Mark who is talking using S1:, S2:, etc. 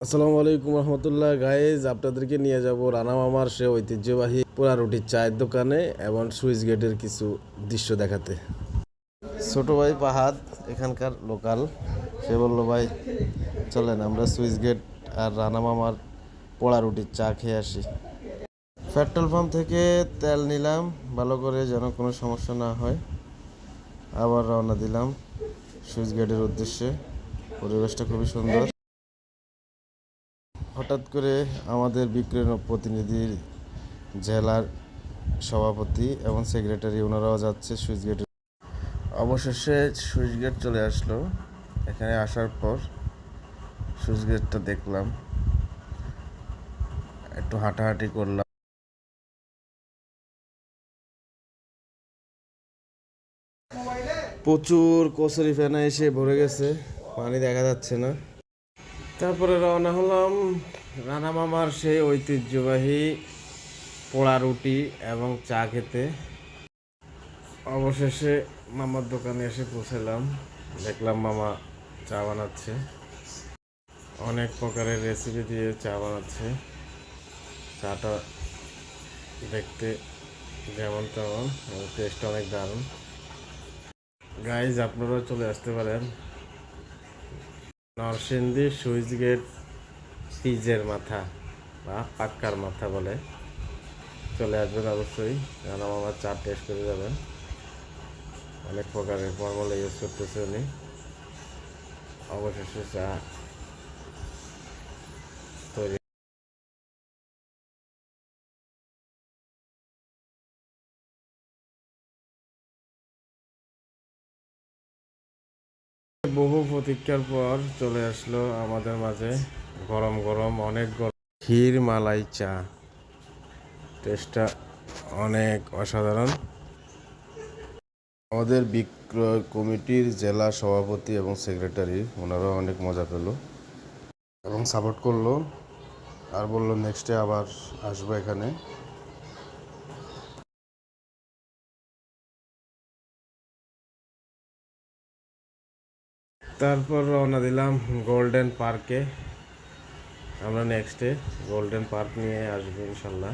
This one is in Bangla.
S1: আসসালামু আলাইকুম রহমতুল্লাহ গাইজ, আপনাদেরকে নিয়ে যাব রানা মামার সে ঐতিহ্যবাহী পোড়া রুটির চায়ের দোকানে এবং সুইচ গেটের কিছু দৃশ্য দেখাতে। ছোট ভাই পাহাদ এখানকার লোকাল, সে বললো ভাই চলেন আমরা সুইচ গেট আর রানা মামার পোড়া রুটির চা খেয়ে আসি। পেট্রোল পাম্প থেকে তেল নিলাম ভালো করে যেন কোনো সমস্যা না হয়, আবার রওনা দিলাম সুইচ গেটের উদ্দেশ্যে। পরিবেশটা খুবই সুন্দর। হঠাৎ করে আমাদের বিক্রয় প্রতিনিধির জেলার সভাপতি এবং সেক্রেটারি ওনারাও যাচ্ছে সুইচ গেটে। অবশেষে সুইচ গেট চলে আসলো। এখানে আসার পর সুইচ গেটটা দেখলাম, একটু হাঁটাহাঁটি করলাম। প্রচুর কচুরি ফেনা এসে ভরে গেছে, পানি দেখা যাচ্ছে না। তারপরে রওনা হলাম রানা মামার সেই ঐতিহ্যবাহী পোড়া রুটি এবং চা খেতে। অবশেষে মামার দোকানে এসে পৌঁছালাম। দেখলাম মামা চা বানাচ্ছে, অনেক প্রকারের রেসিপি দিয়ে চা বানাচ্ছে। চাটা দেখতে যেমন তেমন, টেস্ট অনেক দারুণ। গাইজ আপনারাও চলে আসতে পারেন নরসিংদী সুইচ গেট পিজের মাথা বা পাক্কার মাথা বলে। চলে আসবেন অবশ্যই, রানা মামার চা টেস্ট করে যাবেন। অনেক প্রকারের ফর্মুলা ইউজ করতেছে উনি। অবশেষে চা তৈরি। বহু প্রতীক্ষার পর চলে আসলো আমাদের মাঝে গরম গরম অনেক গরম ক্ষীর মালাই চা। টেস্টটা অনেক অসাধারণ। আমাদের বিক্রয় কমিটির জেলা সভাপতি এবং সেক্রেটারি ওনারাও অনেক মজা পেল এবং সাপোর্ট করলো, আর বললো নেক্সটে আবার আসবো এখানে। তারপর রওনা দিলাম গোল্ডেন পার্কে। আমরা নেক্সটে গোল্ডেন পার্ক নিয়ে আসবো ইনশাল্লাহ।